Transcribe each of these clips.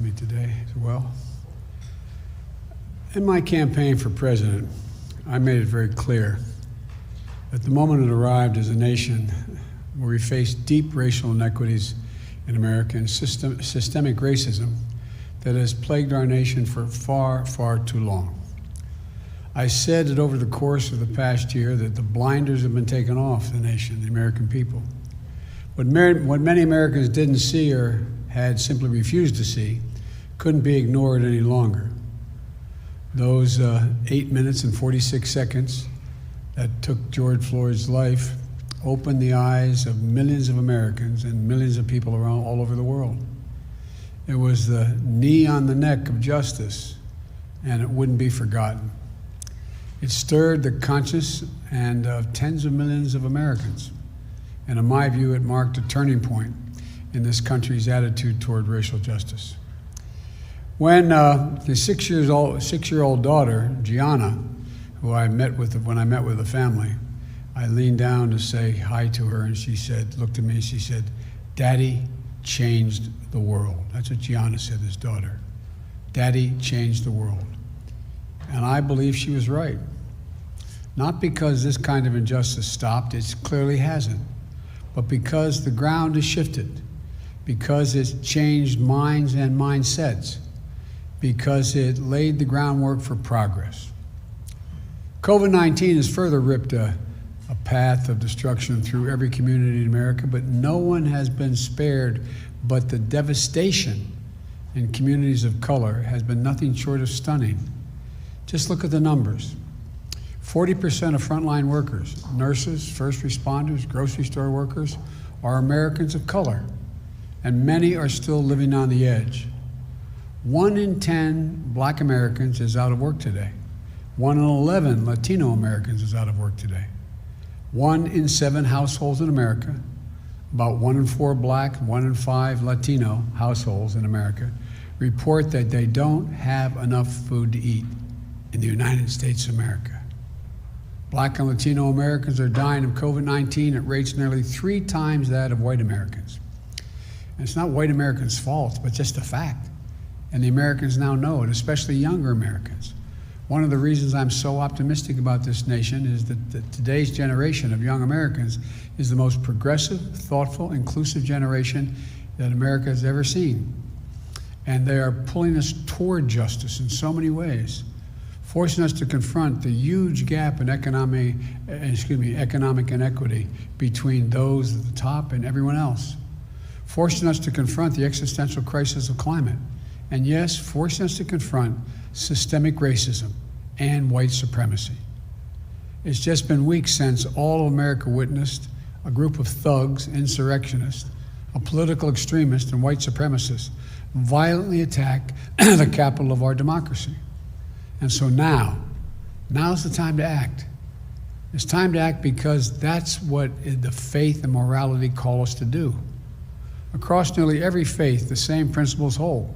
me today as well. In my campaign for president, I made it very clear that the moment it arrived as a nation where we faced deep racial inequities in America and systemic racism that has plagued our nation for far, far too long. I said that over the course of the past year that the blinders have been taken off the nation, the American people. What many Americans didn't see or had simply refused to see couldn't be ignored any longer. Those 8 minutes and 46 seconds that took George Floyd's life opened the eyes of millions of Americans and millions of people around all over the world. It was the knee on the neck of justice, and it wouldn't be forgotten. It stirred the conscience and of tens of millions of Americans. And in my view, it marked a turning point in this country's attitude toward racial justice. When the six-year-old daughter, Gianna, who I met with when I met with the family, I leaned down to say hi to her, and she said, looked at me, and she said, "Daddy changed the world." That's what Gianna said, his daughter. Daddy changed the world. And I believe she was right. Not because this kind of injustice stopped, it clearly hasn't, but because the ground has shifted, because it's changed minds and mindsets, because it laid the groundwork for progress. COVID-19 has further ripped a path of destruction through every community in America, but no one has been spared. But the devastation in communities of color has been nothing short of stunning. Just look at the numbers. 40% of frontline workers, nurses, first responders, grocery store workers, are Americans of color, and many are still living on the edge. 1 in 10 Black Americans is out of work today. 1 in 11 Latino Americans is out of work today. 1 in 7 households in America, about 1 in 4 Black, 1 in 5 Latino households in America, report that they don't have enough food to eat in the United States of America. Black and Latino Americans are dying of COVID-19 at rates nearly 3 times that of white Americans. And it's not white Americans' fault, but just a fact. And the Americans now know it, especially younger Americans. One of the reasons I'm so optimistic about this nation is that today's generation of young Americans is the most progressive, thoughtful, inclusive generation that America has ever seen. And they are pulling us toward justice in so many ways, forcing us to confront the huge gap in economic inequity between those at the top and everyone else, forcing us to confront the existential crisis of climate, and yes, forcing us to confront systemic racism and white supremacy. It's just been weeks since all of America witnessed a group of thugs, insurrectionists, a political extremist, and white supremacists violently attack the capital of our democracy. And so now's the time to act. It's time to act because that's what the faith and morality call us to do. Across nearly every faith, the same principles hold.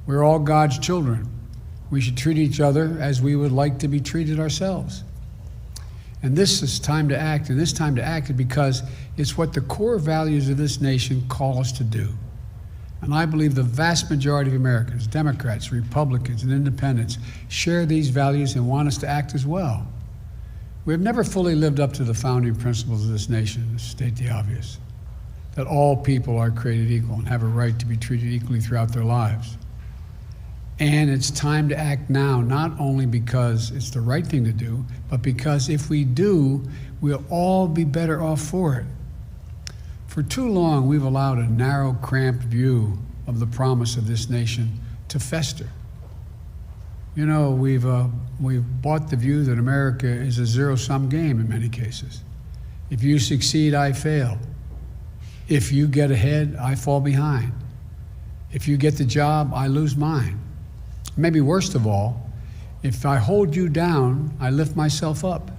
We're all God's children. We should treat each other as we would like to be treated ourselves. And this is time to act, and this time to act is because it's what the core values of this nation call us to do. And I believe the vast majority of Americans, Democrats, Republicans, and Independents, share these values and want us to act as well. We have never fully lived up to the founding principles of this nation, to state the obvious, that all people are created equal and have a right to be treated equally throughout their lives. And it's time to act now, not only because it's the right thing to do, but because if we do, we'll all be better off for it. For too long, we've allowed a narrow, cramped view of the promise of this nation to fester. You know, we've bought the view that America is a zero-sum game in many cases. If you succeed, I fail. If you get ahead, I fall behind. If you get the job, I lose mine. Maybe worst of all, if I hold you down, I lift myself up.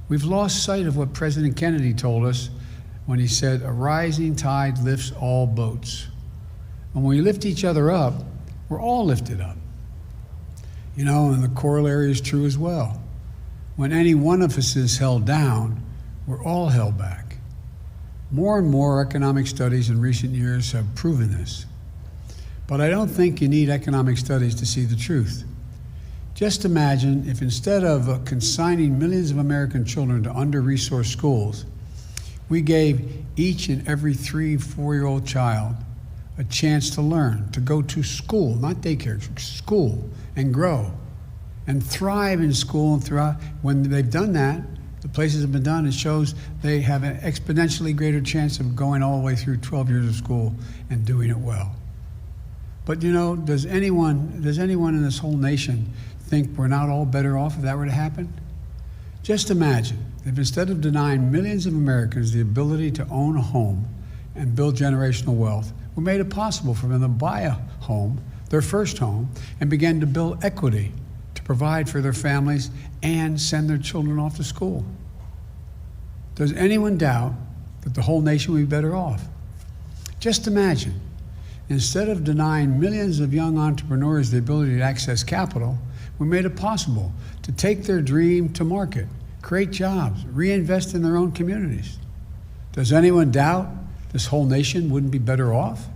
We've lost sight of what President Kennedy told us when he said, "A rising tide lifts all boats." And when we lift each other up, we're all lifted up. You know, and the corollary is true as well. When any one of us is held down, we're all held back. More and more economic studies in recent years have proven this. But I don't think you need economic studies to see the truth. Just imagine if instead of consigning millions of American children to under-resourced schools, we gave each and every 3-4-year-old child a chance to learn, to go to school, not daycare, school, and grow, and thrive in school and throughout. When they've done that, the places have been done, it shows they have an exponentially greater chance of going all the way through 12 years of school and doing it well. But does anyone in this whole nation think we're not all better off if that were to happen? Just imagine if instead of denying millions of Americans the ability to own a home and build generational wealth, we made it possible for them to buy a home, their first home, and begin to build equity to provide for their families and send their children off to school. Does anyone doubt that the whole nation would be better off? Just imagine, instead of denying millions of young entrepreneurs the ability to access capital, we made it possible to take their dream to market, create jobs, reinvest in their own communities. Does anyone doubt this whole nation wouldn't be better off?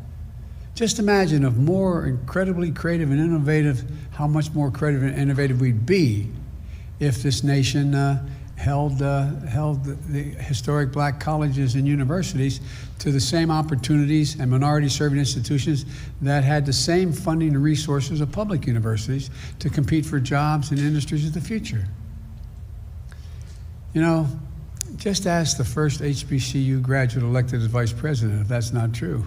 Just imagine if more incredibly creative and innovative, how much more creative and innovative we'd be if this nation held the historic black colleges and universities to the same opportunities and minority-serving institutions that had the same funding and resources of public universities to compete for jobs in industries of the future. Just ask the first HBCU graduate elected as vice president if that's not true.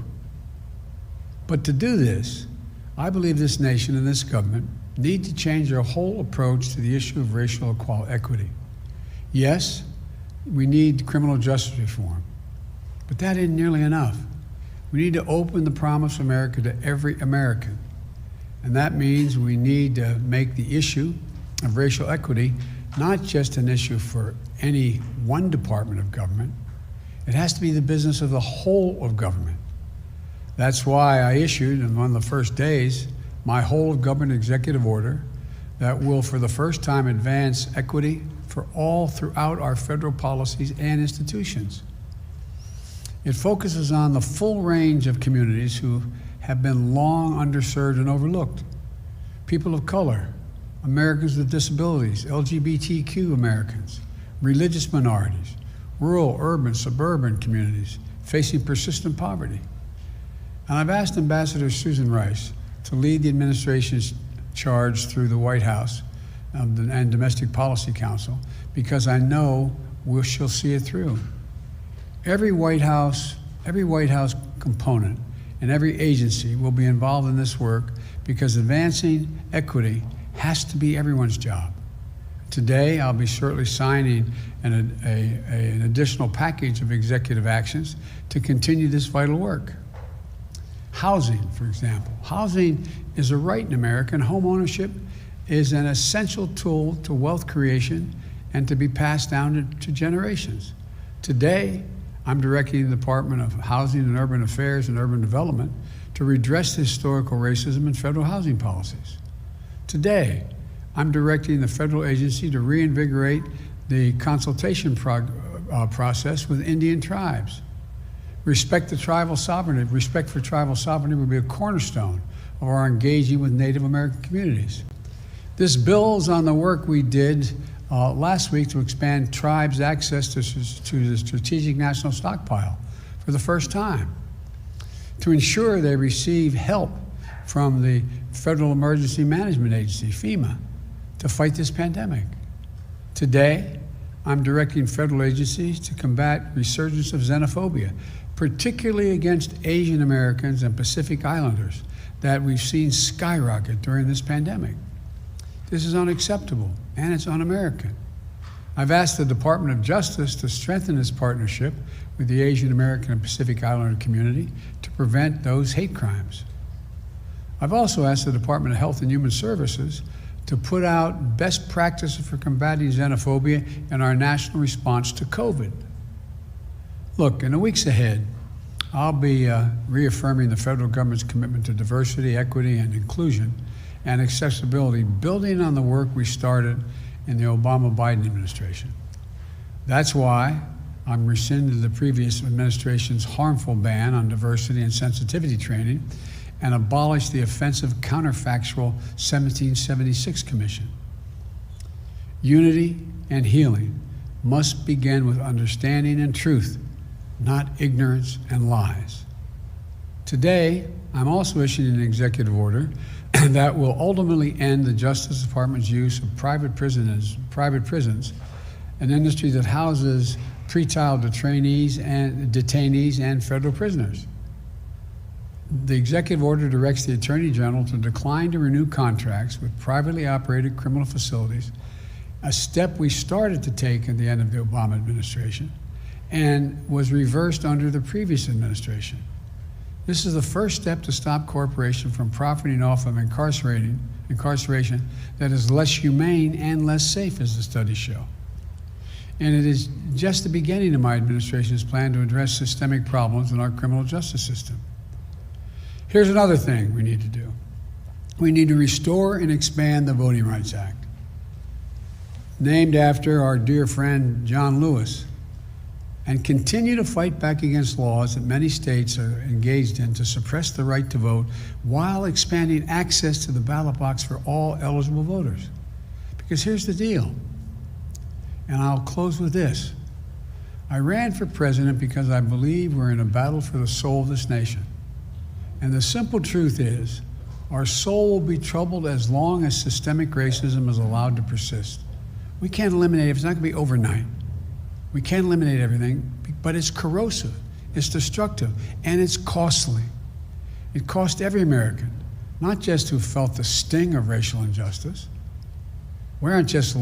But to do this, I believe this nation and this government need to change their whole approach to the issue of racial equity. Yes, we need criminal justice reform, but that isn't nearly enough. We need to open the promise of America to every American. And that means we need to make the issue of racial equity not just an issue for any one department of government. It has to be the business of the whole of government. That's why I issued, on one of the first days, my whole of government executive order that will, for the first time, advance equity for all throughout our federal policies and institutions. It focuses on the full range of communities who have been long underserved and overlooked. People of color, Americans with disabilities, LGBTQ Americans, religious minorities, rural, urban, suburban communities facing persistent poverty. And I've asked Ambassador Susan Rice to lead the administration's charge through the White House and Domestic Policy Council, because I know she'll see it through. Every White House component and every agency will be involved in this work, because advancing equity has to be everyone's job. Today, I'll be shortly signing an additional package of executive actions to continue this vital work. Housing, for example. Housing is a right in America, and home ownership is an essential tool to wealth creation and to be passed down to generations. Today, I'm directing the Department of Housing and Urban Affairs and Urban Development to redress historical racism in federal housing policies. Today, I'm directing the federal agency to reinvigorate the consultation process with Indian tribes. Respect for tribal sovereignty will be a cornerstone of our engaging with Native American communities. This builds on the work we did last week to expand tribes' access to the Strategic National Stockpile for the first time, to ensure they receive help from the Federal Emergency Management Agency, FEMA, to fight this pandemic. Today, I'm directing federal agencies to combat resurgence of xenophobia, particularly against Asian Americans and Pacific Islanders that we've seen skyrocket during this pandemic. This is unacceptable, and it's un-American. I've asked the Department of Justice to strengthen its partnership with the Asian American and Pacific Islander community to prevent those hate crimes. I've also asked the Department of Health and Human Services to put out best practices for combating xenophobia in our national response to COVID. Look, in the weeks ahead, I'll be reaffirming the federal government's commitment to diversity, equity, and inclusion and accessibility, building on the work we started in the Obama-Biden administration. That's why I'm rescinding the previous administration's harmful ban on diversity and sensitivity training and abolish the offensive counterfactual 1776 Commission. Unity and healing must begin with understanding and truth, not ignorance and lies. Today, I'm also issuing an executive order that will ultimately end the Justice Department's use of private prisons, an industry that houses pretrial detainees and federal prisoners. The executive order directs the Attorney General to decline to renew contracts with privately operated criminal facilities, a step we started to take at the end of the Obama administration and was reversed under the previous administration. This is the first step to stop corporations from profiting off of incarceration that is less humane and less safe, as the studies show. And it is just the beginning of my administration's plan to address systemic problems in our criminal justice system. Here's another thing we need to do. We need to restore and expand the Voting Rights Act, named after our dear friend John Lewis, and continue to fight back against laws that many states are engaged in to suppress the right to vote while expanding access to the ballot box for all eligible voters. Because here's the deal, and I'll close with this. I ran for president because I believe we're in a battle for the soul of this nation. And the simple truth is, our soul will be troubled as long as systemic racism is allowed to persist. We can't eliminate it. It's not going to be overnight. We can't eliminate everything, but it's corrosive, it's destructive, and it's costly. It cost every American, not just who felt the sting of racial injustice. We are not just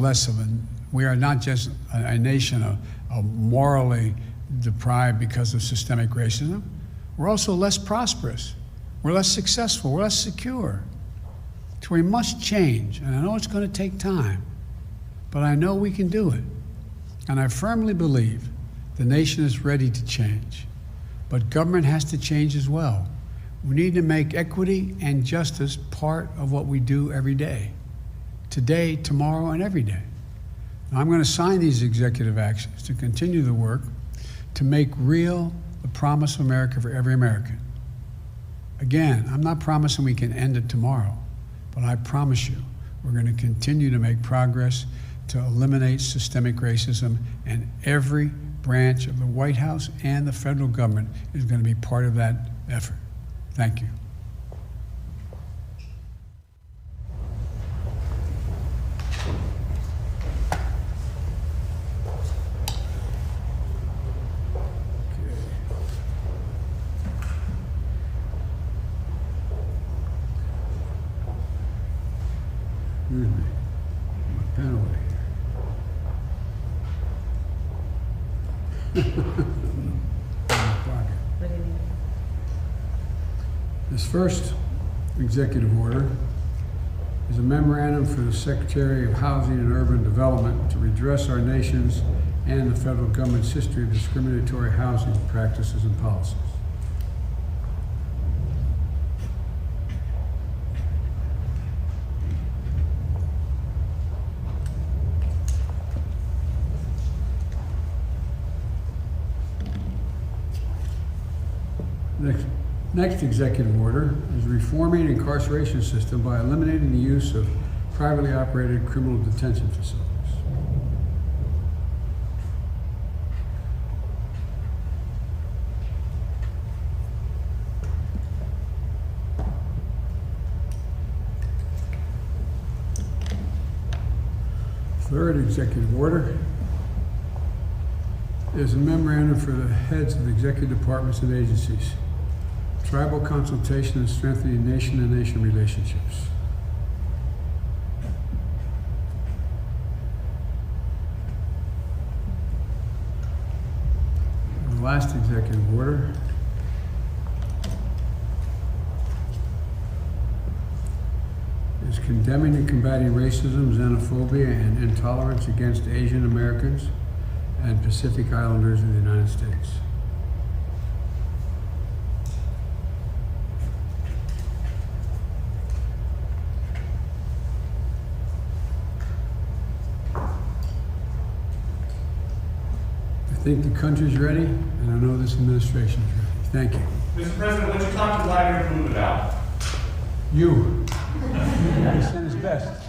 a nation of morally deprived because of systemic racism. We're also less prosperous. We're less successful. We're less secure. So we must change, and I know it's going to take time, but I know we can do it. And I firmly believe the nation is ready to change, but government has to change as well. We need to make equity and justice part of what we do every day, today, tomorrow, and every day. Now, I'm going to sign these executive actions to continue the work to make real the promise of America for every American. Again, I'm not promising we can end it tomorrow, but I promise you we're going to continue to make progress to eliminate systemic racism, and every branch of the White House and the federal government is going to be part of that effort. Thank you. Excuse me. My pen away. This first executive order is a memorandum for the Secretary of Housing and Urban Development to redress our nation's and the federal government's history of discriminatory housing practices and policies. Next executive order is reforming the incarceration system by eliminating the use of privately operated criminal detention facilities. Third executive order is a memorandum for the heads of executive departments and agencies. Tribal consultation and strengthening nation-to-nation relationships. And the last executive order is condemning and combating racism, xenophobia, and intolerance against Asian Americans and Pacific Islanders in the United States. I think the country's ready, and I know this administration is ready. Thank you. Mr. President, what you talked to Vladimir Putin about? You. He sent his best.